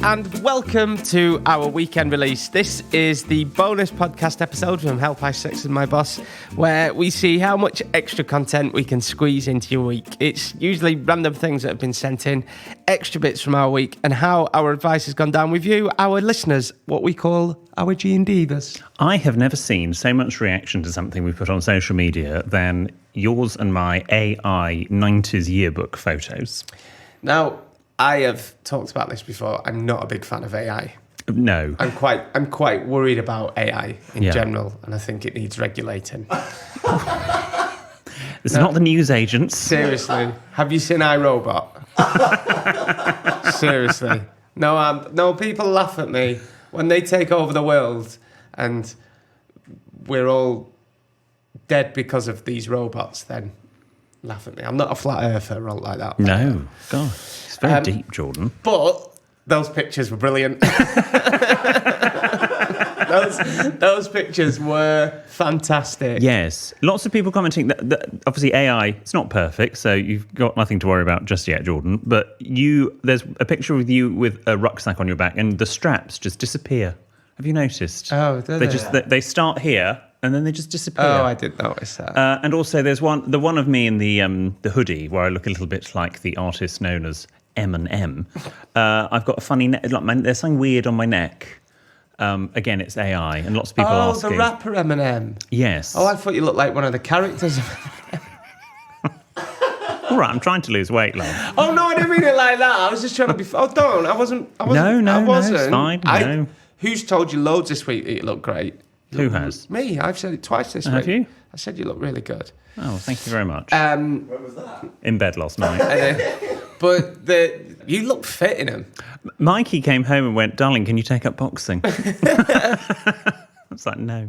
and welcome to our weekend release. This is the bonus podcast episode from Help I Sex and My Boss, where we see how much extra content we can squeeze into your week. It's usually random things that have been sent in, extra bits from our week, and how our advice has gone down with you, our listeners, what we call our G&Divas. I have never seen so much reaction to something we put on social media than yours and my AI 90s yearbook photos. Now, I have talked about this before. I'm not a big fan of AI. No. I'm quite worried about AI in general, and I think it needs regulating. It's not the news agents. Seriously. Have you seen iRobot? Seriously. No, people laugh at me when they take over the world and we're all dead because of these robots, then laugh at me. I'm not a flat earther or like that. No. God, it's very deep, Jordan. But those pictures were brilliant. those pictures were fantastic. Yes. Lots of people commenting that obviously AI, it's not perfect, so you've got nothing to worry about just yet, Jordan. But there's a picture with you with a rucksack on your back and the straps just disappear. Have you noticed? Oh, do they? They start here and then they just disappear. Oh, I did notice that. And also there's the one of me in the hoodie where I look a little bit like the artist known as M&M. I've got a funny neck, there's something weird on my neck. Again, it's AI, and lots of people asking. Oh, the rapper M&M. Yes. Oh, I thought you looked like one of the characters. All right, I'm trying to lose weight, love. Oh no, I didn't mean it like that. I was just trying to be. Oh, don't. I wasn't. No, it's fine. No. Who's told you loads this week that you look great? Who has? Me. I've said it twice this week. Have you? I said you look really good. Oh, thank you very much. Where was that? In bed last night. But you look fit in them. Mikey came home and went, "Darling, can you take up boxing?" I was like, "No,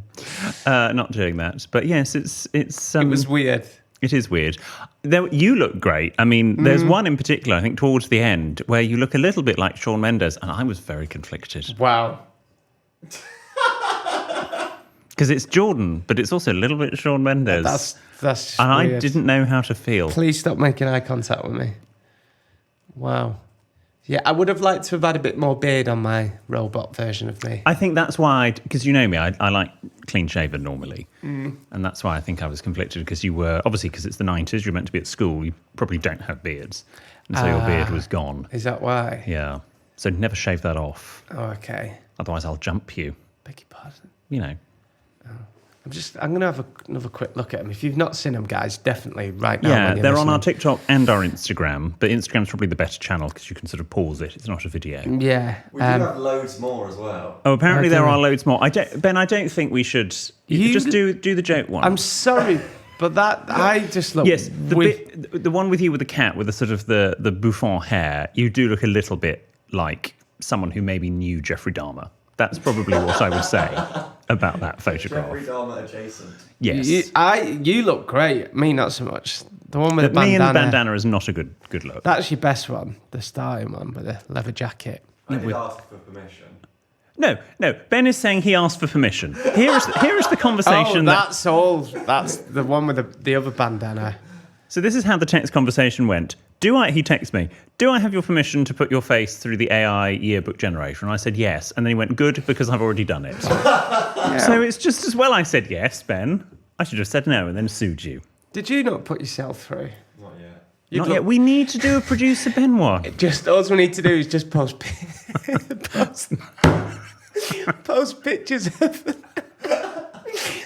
not doing that." But yes, it's. It was weird. It is weird. You look great. I mean, there's one in particular, I think, towards the end, where you look a little bit like Shawn Mendes, and I was very conflicted. Wow. Because it's Jordan, but it's also a little bit Shawn Mendes. That's and weird. I didn't know how to feel. Please stop making eye contact with me. Wow. Yeah, I would have liked to have had a bit more beard on my robot version of me. I think that's why, because you know me, I like clean shaven normally. And that's why I think I was conflicted, because you were, obviously because it's the 90s, you're meant to be at school, you probably don't have beards. And so your beard was gone. Is that why? Yeah. So never shave that off. Oh, okay. Otherwise I'll jump you. Beg your pardon. You know. I'm going to have another quick look at them. If you've not seen them, guys, definitely right now. Yeah, they're on our TikTok and our Instagram, but Instagram's probably the better channel because you can sort of pause it. It's not a video. Yeah. We do have loads more as well. Oh, apparently there are loads more. Ben, I don't think we should. You just do the joke one. I'm sorry, but that I just look. Yes, the one with you with the cat with the sort of the bouffant hair. You do look a little bit like someone who maybe knew Jeffrey Dahmer. That's probably what I would say about that photograph. Jeffrey Dahmer adjacent. Yes. You look great. Me, not so much. The one with the bandana. Me and the bandana is not a good look. That's your best one. The starting one with the leather jacket. I did ask for permission. No. Ben is saying he asked for permission. Here is the conversation. That's all. That's the one with the other bandana. So this is how the text conversation went. He texts me, do I have your permission to put your face through the AI yearbook generator? And I said yes. And then he went, good, because I've already done it. Yeah. So it's just as well I said yes, Ben. I should have said no and then sued you. Did you not put yourself through? Not yet. Not yet. We need to do a producer Benoit. All we need to do is just post pictures of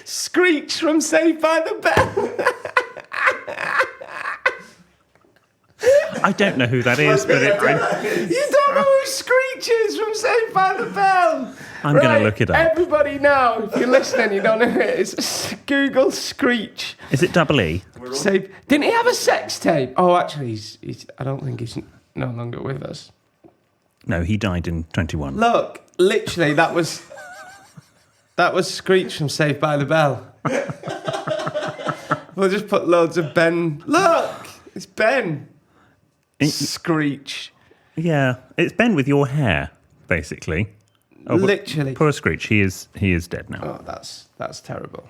Screech from Saved by the Bell. I don't know who that is, but you don't know who Screech is from Saved by the Bell? I'm going to look it up. Everybody now, if you're listening, you don't know who it is. Google Screech. Is it double E? Didn't he have a sex tape? Oh, actually, I don't think he's no longer with us. No, he died in 21. Look, literally, that was Screech from Saved by the Bell. We'll just put loads of Ben. Look, it's Ben. Screech. Yeah, it's Ben with your hair, basically. Oh, literally. Poor Screech, he is dead now. Oh, that's terrible.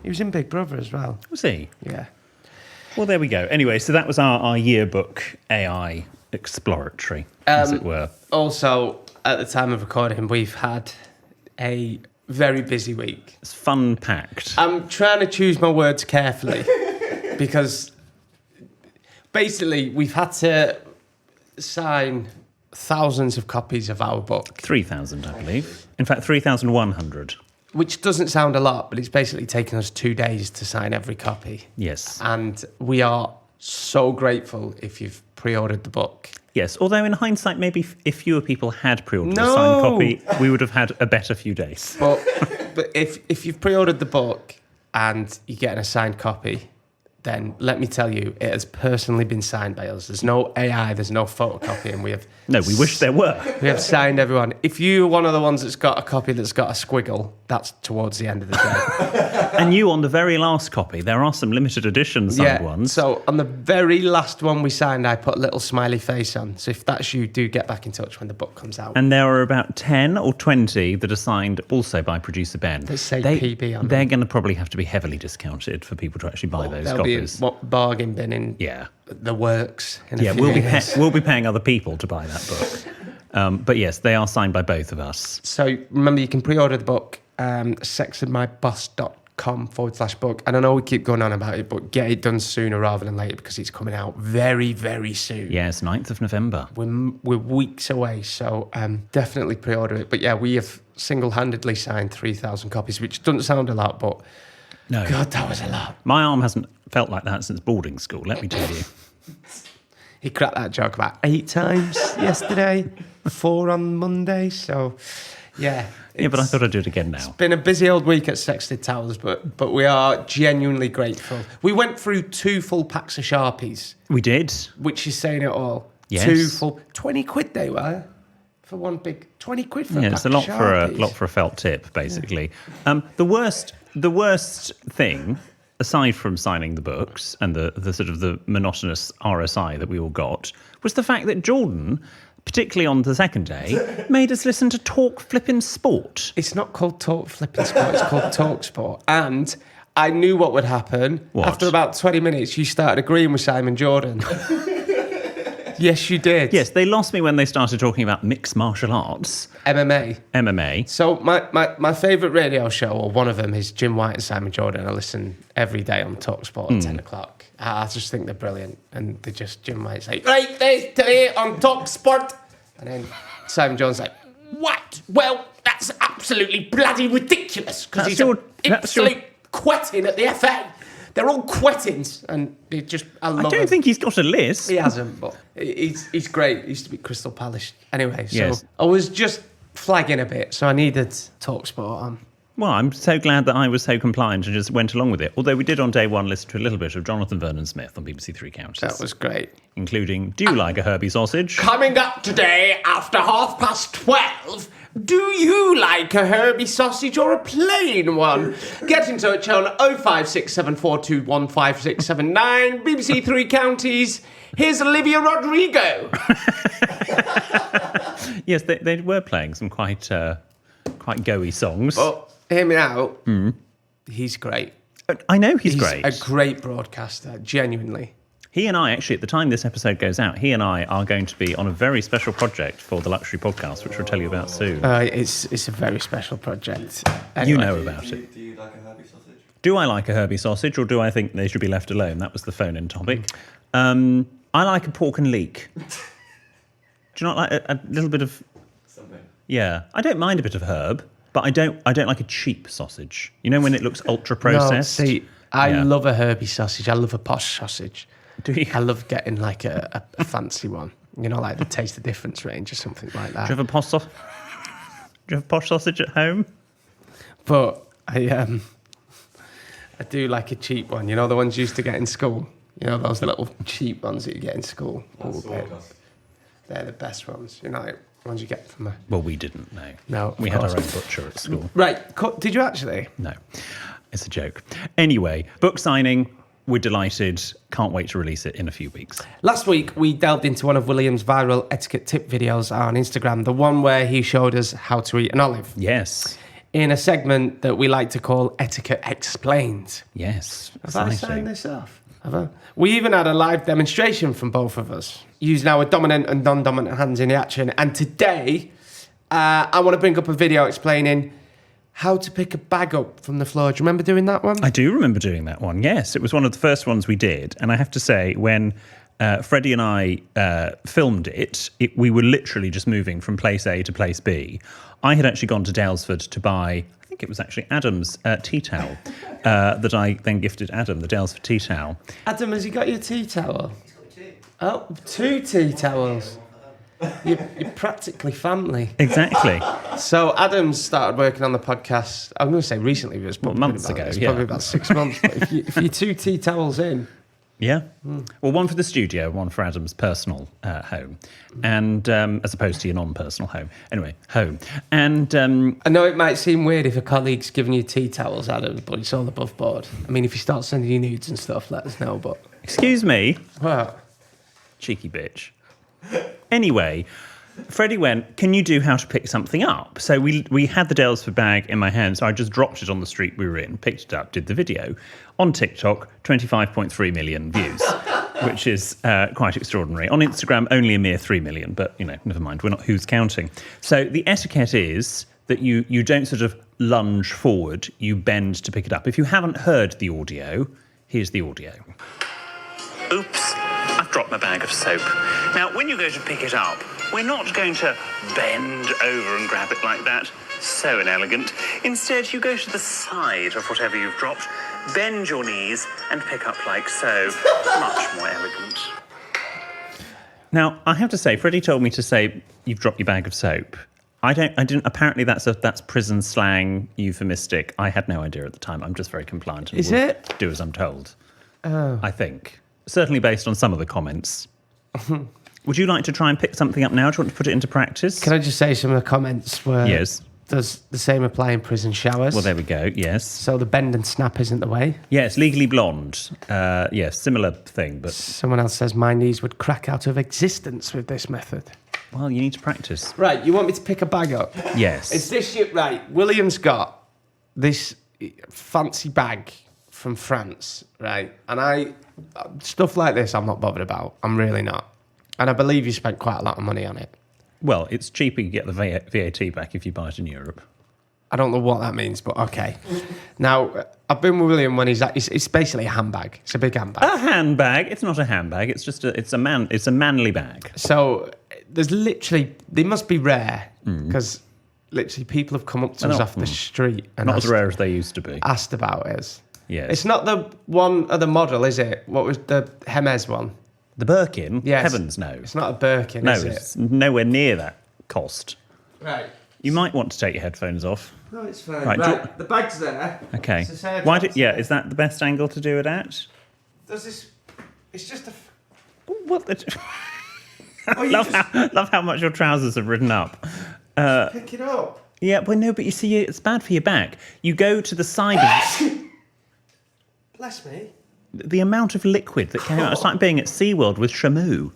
He was in Big Brother as well. Was he? Yeah. Well, there we go. Anyway, so that was our yearbook AI exploratory, as it were. Also, at the time of recording, we've had a very busy week. It's fun-packed. I'm trying to choose my words carefully because basically we've had to sign thousands of copies of our book. 3,000, I believe. In fact, 3,100. Which doesn't sound a lot, but it's basically taken us 2 days to sign every copy. Yes. And we are so grateful if you've pre-ordered the book. Yes, although in hindsight, maybe if fewer people had pre-ordered a No! signed copy, we would have had a better few days. But if you've pre-ordered the book and you're getting a signed copy, then let me tell you, it has personally been signed by us. There's no AI, there's no photocopying. No, we wish there were. We have signed everyone. If you're one of the ones that's got a copy that's got a squiggle, that's towards the end of the day. And you, on the very last copy, there are some limited edition signed ones. So on the very last one we signed, I put a little smiley face on. So if that's you, do get back in touch when the book comes out. And there are about 10 or 20 that are signed also by producer Ben. They say PB on them. They're going to probably have to be heavily discounted for people to actually buy those There'll be copies. what bargain bin in the works. In a few years. We'll be paying other people to buy that book. But yes, they are signed by both of us. So remember, you can pre-order the book, sexandmyboss.com/book. And I know we keep going on about it, but get it done sooner rather than later because it's coming out very, very soon. Yes, 9th of November. We're weeks away, so definitely pre-order it. But yeah, we have single-handedly signed 3,000 copies, which doesn't sound a lot, but no. God, that was a lot. My arm hasn't felt like that since boarding school, let me tell you. He cracked that joke about 8 times yesterday, 4 on Monday, so yeah. Yeah, but I thought I'd do it again now. It's been a busy old week at Sexted Towers, but we are genuinely grateful. We went through 2 full packs of Sharpies. We did. Which is saying it all. Yes. 2 full, 20 quid they were for one big, 20 quid for a pack it's a lot of for a Sharpies. lot for a felt tip, basically. The worst thing, aside from signing the books and the sort of the monotonous RSI that we all got, was the fact that Jordan, particularly on the second day, made us listen to Talk Flippin' Sport. It's not called Talk Flipping Sport, it's called Talk Sport. And I knew what would happen. What? After about 20 minutes, you started agreeing with Simon Jordan. Yes, you did. Yes, they lost me when they started talking about mixed martial arts. MMA. So my favourite radio show, or one of them, is Jim White and Simon Jordan. I listen every day on TalkSport at 10 o'clock. I just think they're brilliant. And they just, Jim White's like, right, today on TalkSport. And then Simon Jordan's like, what? Well, that's absolutely bloody ridiculous. Because he's an absolute quetting at the FA. They're all quettings, and they just, I love I don't think he's got a list. He hasn't, but he's great. He used to be Crystal Palace. Anyway, so Yes. I was just flagging a bit, so I needed TalkSport on. Well, I'm so glad that I was so compliant and just went along with it. Although we did on day one listen to a little bit of Jonathan Vernon Smith on BBC Three Counties. That was great. Including, do you like a Herbie sausage? Coming up today after 12:30, do you like a Herbie sausage or a plain one? Get in touch on 05674215679, BBC Three Counties. Here's Olivia Rodrigo. Yes, they were playing some quite go-y songs. But hear me out. He's great. I know he's great. A great broadcaster, genuinely. He and I, actually, at the time this episode goes out, he and I are going to be on a very special project for the Luxury Podcast, which we'll tell you about soon. It's a very special project. Anyway. You know about it. Do you like a Herbie sausage? Do I like a Herbie sausage, or do I think they should be left alone? That was the phone-in topic. I like a pork and leek. Do you not like a little bit of... Something. Yeah, I don't mind a bit of herb, but I don't like a cheap sausage. You know when it looks ultra-processed? No, see, I love a Herbie sausage. I love a Posh sausage. Do you? I love getting like a fancy one. You know, like the Taste the Difference range or something like that. Do you have a Posh sausage at home? But I do like a cheap one. You know, the ones you used to get in school? You know, those little cheap ones that you get in school? They're the best ones. You know, like ones you get from a... Well, we didn't, no. No, we had our own butcher at school. Right. Did you actually? No, it's a joke. Anyway, book signing, we're delighted. Can't wait to release it in a few weeks. Last week, we delved into one of William's viral etiquette tip videos on Instagram, the one where he showed us how to eat an olive. Yes. In a segment that we like to call Etiquette Explained. Yes. Have I signed this off? Have I? We even had a live demonstration from both of us, using our dominant and non-dominant hands in the action. And today, I want to bring up a video explaining how to pick a bag up from the floor. Do you remember doing that one? I do remember doing that one, yes. It was one of the first ones we did. And I have to say, when Freddie and I filmed it, we were literally just moving from place A to place B. I had actually gone to Dalesford to buy, I think it was actually Adam's tea towel that I then gifted Adam, the Dalesford tea towel. Adam, has he got your tea towel? He's got 2. Oh, 2 tea towels. You're practically family. Exactly. So Adam's started working on the podcast, I'm going to say recently, but it's probably, months ago, it's yeah. probably about 6 months. But if you're 2 tea towels in... Yeah. Well, one for the studio, one for Adam's personal home, and as opposed to your non-personal home. Anyway, home. And I know it might seem weird if a colleague's giving you tea towels, Adam, but it's all above board. I mean, if you start sending you nudes and stuff, let us know, but... excuse me, What? cheeky bitch. Anyway, Freddie went, can you do how to pick something up? So we had the Dalesford bag in my hand, so I just dropped it on the street we were in, picked it up, did the video. On TikTok, 25.3 million views, which is quite extraordinary. On Instagram, only a mere 3 million, but, never mind, we're not who's counting. So the etiquette is that you don't sort of lunge forward, you bend to pick it up. If you haven't heard the audio, here's the audio. Oops, I've dropped my bag of soap. Now, when you go to pick it up, we're not going to bend over and grab it like that. So inelegant. Instead, you go to the side of whatever you've dropped, bend your knees, and pick up like so. Much more elegant. Now, I have to say, Freddie told me to say, you've dropped your bag of soap. I didn't. Apparently, that's prison slang, euphemistic. I had no idea at the time. I'm just very compliant. And Is it? do as I'm told. Oh. I think. Certainly based on some of the comments. Would you like to try and pick something up now? Do you want to put it into practice? Can I just say some of the comments were... Yes. Does the same apply in prison showers? Well, there we go. Yes. So the bend and snap isn't the way? Yes, Legally Blonde. Yes, similar thing, but... Someone else says my knees would crack out of existence with this method. Well, you need to practice. Right, you want me to pick a bag up? Yes. Is this your... Right, William's got this fancy bag from France, right? And stuff like this I'm not bothered about. I'm really not. And I believe you spent quite a lot of money on it. Well, it's cheaper to get the VAT back if you buy it in Europe. I don't know what that means, but okay. Now, I've been with William when it's basically a handbag. It's a big handbag. A handbag? It's not a handbag. It's just it's a manly bag. So there's literally, they must be rare because literally people have come up to us off the street and not as rare as they used to be. Asked about us. Yes. It's not the one of the model, is it? What was the Hermes one? The Birkin? Yes. Heavens, no. It's not a Birkin, No, is it? it's nowhere near that cost. Right. You might want to take your headphones off. No, it's fine. Right, the bag's there. Okay. So say I Why drop is that the best angle to do it at? Does this... It's just a... What the... Oh, you love how much your trousers have ridden up. pick it up. Yeah, well, no, but you see, it's bad for your back. You go to the side of Bless me. the amount of liquid that came out. It's like being at SeaWorld with Shamu.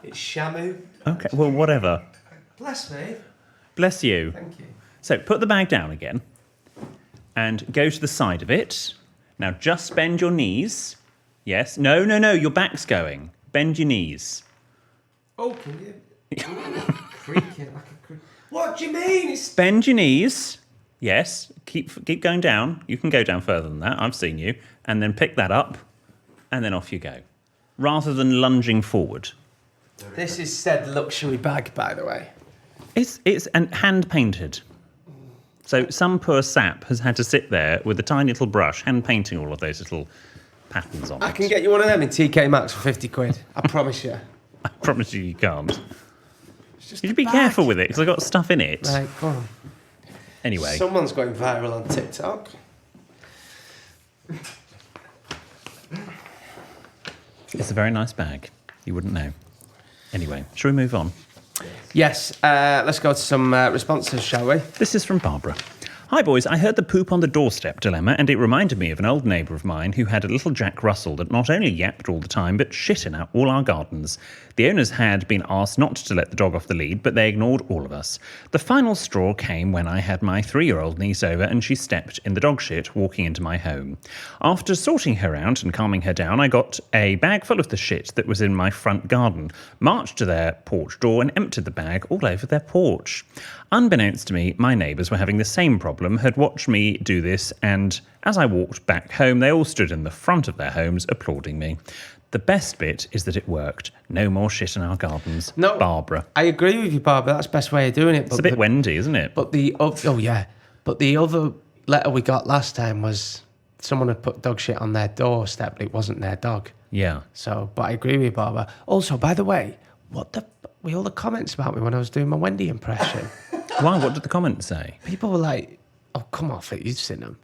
It's Shamu. Okay, well, whatever. Bless me. Bless you. Thank you. So put the bag down again and go to the side of it. Now just bend your knees. Yes. No, your back's going. Bend your knees. Oh, can you... creaking like a... What do you mean? It's... Bend your knees. Yes. Keep going down. You can go down further than that. I've seen you. And then pick that up and then off you go. Rather than lunging forward. This is said luxury bag, by the way. It's hand painted. So some poor sap has had to sit there with a tiny little brush, hand painting all of those little patterns on it. I can get you one of them in TK Maxx for 50 quid. I promise you. I promise you can't. It's just You a should be bag. careful with it because I've got stuff in it. Right, go on. Anyway, Someone's going viral on TikTok. it's a very nice bag. You wouldn't know. Anyway, shall we move on? Yes, let's go to some responses, shall we? This is from Barbara. Hi boys, I heard the poop on the doorstep dilemma and it reminded me of an old neighbour of mine who had a little Jack Russell that not only yapped all the time but shit in all our gardens. The owners had been asked not to let the dog off the lead, but they ignored all of us. The final straw came when I had my 3-year-old niece over and she stepped in the dog shit walking into my home. After sorting her out and calming her down, I got a bag full of the shit that was in my front garden, marched to their porch door and emptied the bag all over their porch. Unbeknownst to me, my neighbours were having the same problem, had watched me do this, and as I walked back home, they all stood in the front of their homes applauding me. The best bit is that it worked. No more shit in our gardens. No, Barbara. I agree with you, Barbara. That's the best way of doing it. It's a bit Wendy, isn't it? But the other letter we got last time was someone had put dog shit on their doorstep, but it wasn't their dog. Yeah. So, but I agree with you, Barbara. Also, by the way, what the were all the comments about me when I was doing my Wendy impression? Why? What did the comments say? People were like, "Oh, come off it, you've seen them."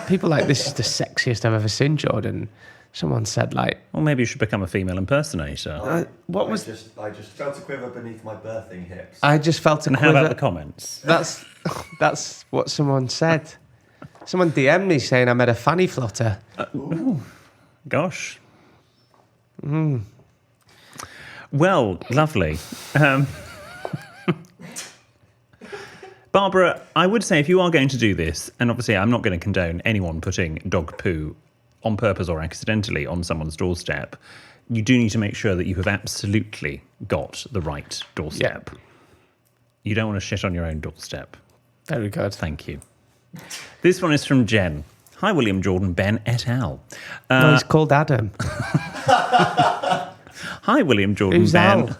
People like, "This is the sexiest I've ever seen, Jordan." Someone said, like, Well, maybe you should become a female impersonator. "What was?" I just felt a quiver beneath my birthing hips. I just felt a And quiver. how about the comments? That's what someone said. Someone DM'd me saying I made a fanny flutter. Gosh. Well, lovely. Barbara, I would say if you are going to do this, and obviously I'm not going to condone anyone putting dog poo on purpose or accidentally on someone's doorstep, you do need to make sure that you have absolutely got the right doorstep. Yeah. You don't want to shit on your own doorstep. Very good. Thank you. This one is from Jen. Hi, William Jordan, Ben et al. No, he's called Adam. Hi, William Jordan, Who's Ben. Al?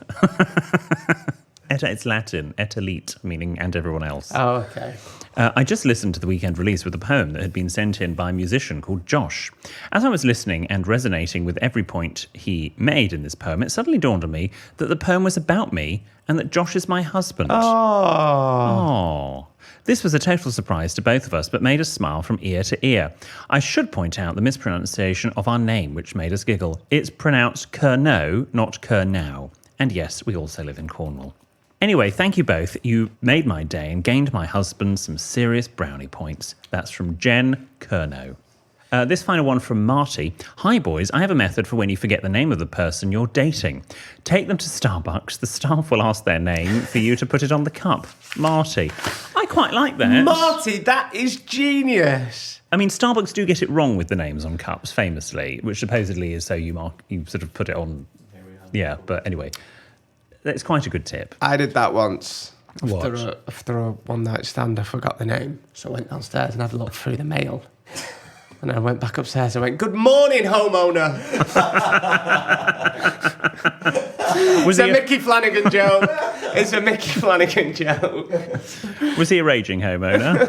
It's Latin, et elite, meaning and everyone else. Oh, okay. I just listened to the weekend release with a poem that had been sent in by a musician called Josh. As I was listening and resonating with every point he made in this poem, it suddenly dawned on me that the poem was about me and that Josh is my husband. Oh. This was a total surprise to both of us, but made us smile from ear to ear. I should point out the mispronunciation of our name, which made us giggle. It's pronounced Kerno, not Kernow. And yes, we also live in Cornwall. Anyway, thank you both. You made my day and gained my husband some serious brownie points. That's from Jen Kerno. This final one from Marty. Hi, boys. I have a method for when you forget the name of the person you're dating. Take them to Starbucks. The staff will ask their name for you to put it on the cup. Marty. I quite like that. Marty, that is genius. I mean, Starbucks do get it wrong with the names on cups, famously, which supposedly is so you sort of put it on. Yeah, but anyway, that's quite a good tip. I did that once. What? After a one-night stand, I forgot the name. So I went downstairs and had a look through the mail. And I went back upstairs and went, "Good morning, homeowner." It's a Mickey Flanagan joke. It's a Mickey Flanagan joke. Was he a raging homeowner?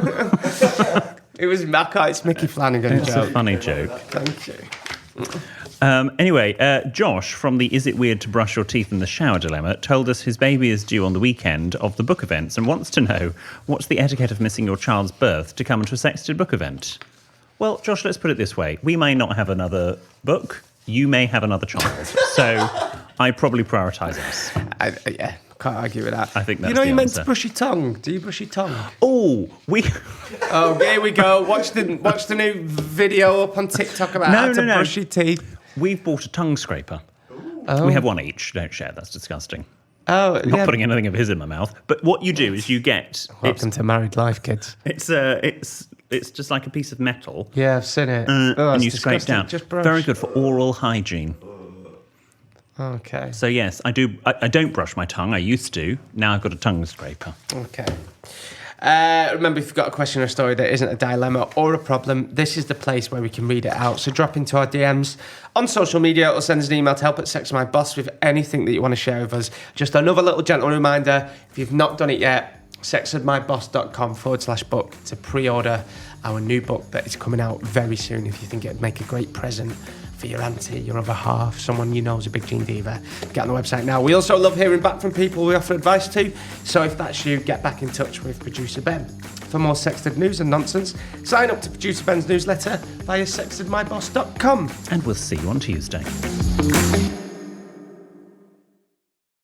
It was it's Mickey Flanagan It's joke. a funny joke. Thank you. Anyway, Josh from the Is It Weird to Brush Your Teeth in the Shower dilemma told us his baby is due on the weekend of the book events and wants to know what's the etiquette of missing your child's birth to come to a sexted book event. Well, Josh, let's put it this way. We may not have another book. You may have another child. So I probably prioritise us. Yeah, can't argue with that. I think that's you know the you're meant answer. to brush your tongue. Do you brush your tongue? Oh, Oh, here we go. Watch the new video up on TikTok about how to brush your teeth. We've bought a tongue scraper. Oh. We have one each. Don't share. That's disgusting. Oh, Not putting anything of his in my mouth. But what you do is you get... Welcome to married life, kids. It's just like a piece of metal. Yeah, I've seen it. And you scrape disgusting. down. Just brush. Very good for oral hygiene. Okay. So yes, I do. I don't brush my tongue. I used to. Now I've got a tongue scraper. Okay. Remember, if you've got a question or a story that isn't a dilemma or a problem, this is the place where we can read it out. So drop into our DMs on social media or send us an email to help@sexandmyboss with anything that you want to share with us. Just another little gentle reminder, if you've not done it yet, sexandmyboss.com/book to pre-order our new book that is coming out very soon. If you think it'd make a great present for your auntie, your other half, someone you know is a big Gene Diva, get on the website now. We also love hearing back from people we offer advice to, so if that's you, get back in touch with producer Ben. For more sexted news and nonsense, sign up to producer Ben's newsletter via sexandmyboss.com. And we'll see you on Tuesday.